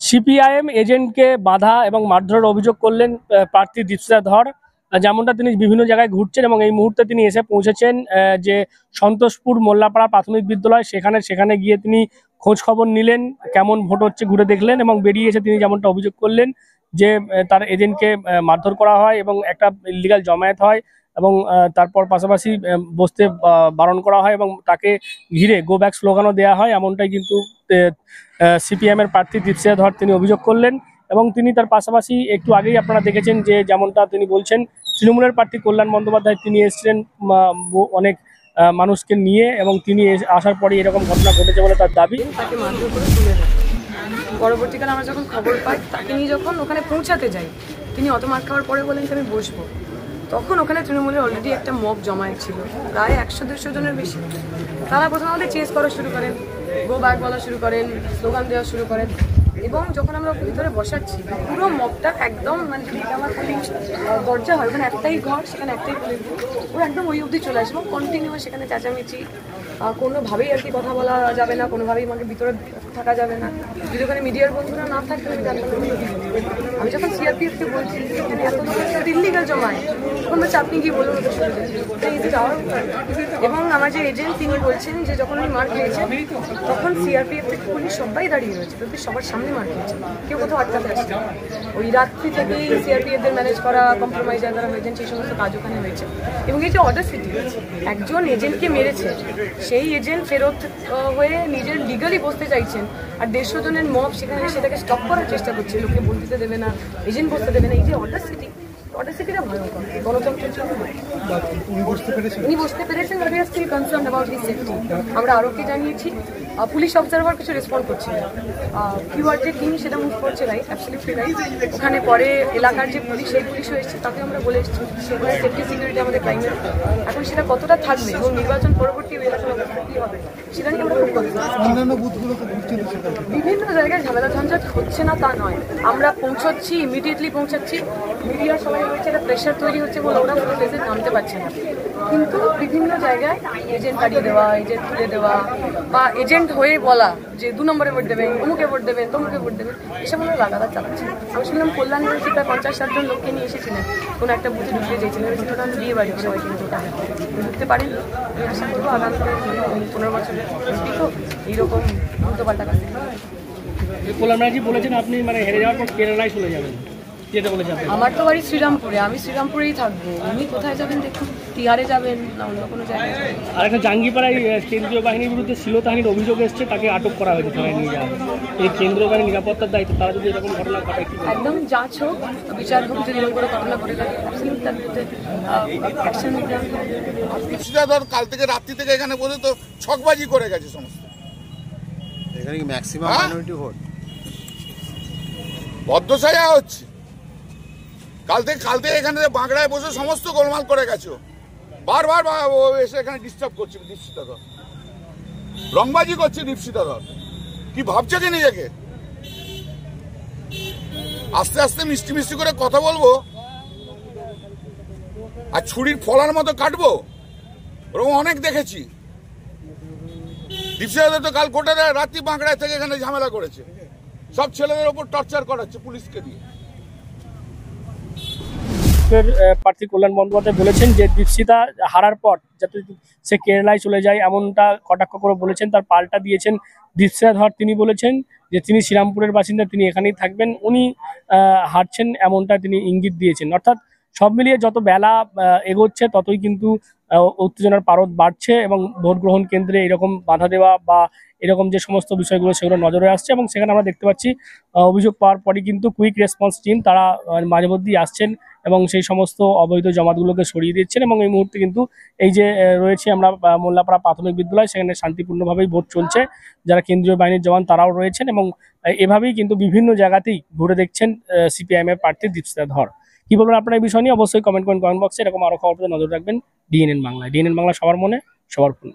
CPIM এজেন্টকে বাধা এবং মারধরের অভিযোগ করলেন প্রার্থী দীপশিতা ধর। যেমনটা তিনি বিভিন্ন জায়গায় ঘুরছেন এবং এই মুহূর্তে তিনি এসে পৌঁছেছেন যে সন্তোষপুর মোল্লাপাড়া প্রাথমিক বিদ্যালয়, সেখানে গিয়ে তিনি খোঁজ খবর নিলেন, কেমন ভোট হচ্ছে ঘুরে দেখলেন এবং বেরিয়ে এসে তিনি যেমনটা অভিযোগ করলেন যে তার এজেন্টকে মারধর করা হয় এবং একটা ইলিগাল জমায়েত হয় এবং তারপর পাশাপাশি বসতে বারণ করা হয় এবং তাকে ঘিরে গো ব্যাক স্লোগানও দেওয়া হয়। এমনটাই কিন্তু সিপিএম এর প্রার্থী দীপশিতা ধর তিনি অভিযোগ করলেন এবং তিনি তার পাশাপাশি একটু আগেই আপনারা দেখেছেন যে যেমনটা তিনি বলছেন, তৃণমূলের প্রার্থী কল্যাণ বন্দ্যোপাধ্যায় তিনি এসেছিলেন অনেক মানুষকে নিয়ে এবং তিনি আসার পরে এরকম ঘটনা ঘটেছে বলে তার দাবি। তাকে মারধর করে তুলে নেয়। পরবর্তীকালে আমরা যখন খবর পাই, তাকে নিয়ে যখন ওখানে পৌঁছাতে যাই, তিনি অত মার খাওয়ার পরে বলেন যে আমি বসবো। তখন ওখানে তৃণমূলের অলরেডি একটা মব জমায়েত ছিল, প্রায় 100-150 জনের বেশি। তারা প্রথমে আমাদের চেস করা শুরু করেন, গো ব্যাক বলা শুরু করেন, স্লোগান দেওয়া শুরু করেন এবং যখন আমরা ভিতরে বসাচ্ছি পুরো মবটা একদম মানে আমার পুলিশ দরজা হয়, ওখানে একটাই ঘর, সেখানে একটাই পুলিশ, ও একদম ওই অবধি চলে আসবো কন্টিনিউয়াস। সেখানে চেঁচামেচি, কোনোভাবেই আর কি কথা বলা যাবে না, কোনোভাবেই আমাকে ভিতরে থাকা যাবে না। যদি ওখানে মিডিয়ার বন্ধুরা না থাকলে আমি যখন সিআরপিএফকে বলছি এখানে এত ইল্লিগাল জমায়, তখন বলছে আপনি কি বলুন ওদের শুনতে যাওয়ার। এবং আমার যে এজেন্ট তিনি বলছেন যে যখন উনি মার খেয়েছেন তখন সিআরপিএফ থেকে পুলিশ সবাই দাঁড়িয়ে রয়েছে, তাদের সবার সামনে মার খেয়েছে, কেউ কোথাও আটকাতে আসছে। ওই রাত্রি থেকেই সিআরপিএফদের ম্যানেজ করা, কম্প্রোমাইজার যারা হয়েছেন সেই সমস্ত কাজ ওখানে হয়েছে। এবং এই যে অডাসিটি, একজন এজেন্টকে মেরেছে, সেই এজেন্ট ফেরত হয়ে নিজের লিগালি বসতে চাইছেন, আর 150 জনের মব সেখানে সেটাকে স্টপ করার চেষ্টা করছে, লোকে বলতে দেবে না, এজেন্ট বসতে দেবে না। এই যে অডাসিটিটা ভয়ঙ্কর, গণতন্ত্রের জন্য উনি বসতে পেরেছেন। আমরা আরোকে জানিয়েছি, পুলিশ অবজারভার কিছু রেসপন্ড করছে না, কিউআর যে টিম সেটা মুভ করছে, রাইট, অ্যাবসলিউটলি রাইট। ওখানে পরে এলাকার যে পুলিশ, সেই পুলিশও এসেছে, তাকে আমরা বলে এসেছি সেখানে সেফটি সিকিউরিটি আমাদের ক্রাইমের। এখন সেটা কতটা থাকবে এবং নির্বাচন পরবর্তী এলাকার অবস্থা কী হবে সেটা নিয়ে আমরা খুব বিভিন্ন জায়গায় ঝামেলা ঝঞ্ঝাট হচ্ছে না তা নয়, আমরা পৌঁছচ্ছি, ইমিডিয়েটলি পৌঁছাচ্ছি, মিডিয়া সবাই হচ্ছে, একটা প্রেশার তৈরি হচ্ছে বলে ওরা প্লেসে নামতে পারছে না। কিন্তু বিভিন্ন জায়গায় এজেন্ট তাড়িয়ে দেওয়া, এজেন্ট তুলে দেওয়া বা এজেন্ট হয়ে বলা যে 2 নম্বরে ভোট দেবেন, অমুকে ভোট দেবেন, তমুকে ভোট দেবেন, এসব আমরা লাগাতার চালাচ্ছি। আমি শুনলাম কল্যাণ ইউনিভার্সিটি প্রায় 50-60 জন লোককে নিয়ে এসেছিলেন, কোনো একটা বুথে ঢুকতে চেয়েছিলেন, ছোটো বিয়ে বাড়ি সবাই কিন্তু ওটা ঢুকতে পারেন। আশা করবো আগামীতে 15 বছরের তো এইরকম উল্টো পাল্টা কাজ। কল্যাণজি বলেছেন আপনি মানে হেরে যাওয়ার পর কেরালায় চলে যাবেন, আমার তো বাড়ি শ্রীরামপুরে, আমি শ্রীরামপুরেই থাকবো। উনি কোথায় যাবেন দেখুন, তিহারে যাবেন না অন্য কোনো জায়গায় যাবেন। আর একটা জাঙ্গিপাড়ায় কেন্দ্রীয় বাহিনীর বিরুদ্ধে শ্লীলতাহানির অভিযোগ এসছে, তাকে আটক করা হয়েছে, থানায় নিয়ে যাওয়া। এই কেন্দ্রীয় বাহিনীর নিরাপত্তার দায়িত্ব, তারা যদি এরকম ঘটনা ঘটায় একদম যাচ হোক, বিচার হোক, যদি এরকম করে ঘটনা ঘটে থাকে তার বিরুদ্ধে অ্যাকশন নিতে হবে। কাল থেকে রাত্রি থেকে এখানে বসে তো ছকবাজি করে গেছে সমস্ত। এখানে কি ম্যাক্সিমাম মাইনরিটি ভোট বদ্ধসায়া হচ্ছে। কাল থেকে এখানে বাঁকড়ায় বসে সমস্ত গোলমাল করে গেছে, বারবার এসে এখানে ডিস্টার্ব করছে দীপশিতা ধর, রংবাজি করছে দীপশিতা ধর। কি ভাবছে কি নিজেকে? আস্তে আস্তে মিষ্টি মিষ্টি করে কথা বলবো আর ছুরির ফলার মতো কাটবো, ওরকম অনেক দেখেছি। দীপশিতা ধর তো কাল গোটা রাত্রি বাঁকড়ায় থেকে এখানে ঝামেলা করেছে, সব ছেলেদের ওপর টর্চার করাচ্ছে পুলিশকে দিয়ে। প্রার্থী কল্যাণ বন্দ্যোপাধ্যায় বলেছেন যে দীপশিতা হারার পর যাতে সে কেরালায় চলে যায় এমনটা কটাক্ষ করে বলেছেন। তার পাল্টা দিয়েছেন দীপশিতা ধর, তিনি বলেছেন যে তিনি শ্রীরামপুরের বাসিন্দা, তিনি এখানেই থাকবেন, উনি হারছেন এমনটা তিনি ইঙ্গিত দিয়েছেন। অর্থাৎ সব মিলিয়ে যত বেলা এগোচ্ছে ততই কিন্তু উত্তেজনার পারদ বাড়ছে এবং ভোট গ্রহণ কেন্দ্রে এরকম বাধা দেওয়া বা এরকম যে সমস্ত বিষয়গুলো সেগুলো নজরে আসছে এবং সেখানে আমরা দেখতে পাচ্ছি অভিযোগ পাওয়ার পরই কিন্তু কুইক রেসপন্স টিম তারা মাঝে মধ্যেই আসছেন এবং সেই সমস্ত অবৈধ জমাতগুলোকে সরিয়ে দিচ্ছেন। এবং এই মুহূর্তে কিন্তু এই যে রয়েছে আমরা মোল্লাপাড়া প্রাথমিক বিদ্যালয়, সেখানে শান্তিপূর্ণভাবেই ভোট চলছে, যারা কেন্দ্রীয় বাহিনীর জওয়ান তারাও রয়েছেন এবং এভাবেই কিন্তু বিভিন্ন জায়গাতেই ঘুরে দেখছেন সিপিআইএম এর প্রার্থী দীপশিতা ধর। কি বলবেন আপনার এই বিষয় নিয়ে অবশ্যই কমেন্ট করেন কমেন্ট বক্সে। এরকম আরো খবর নজর রাখবেন ডিএনএন বাংলায়। ডিএনএন বাংলা সবার মনে সবার ফোনে।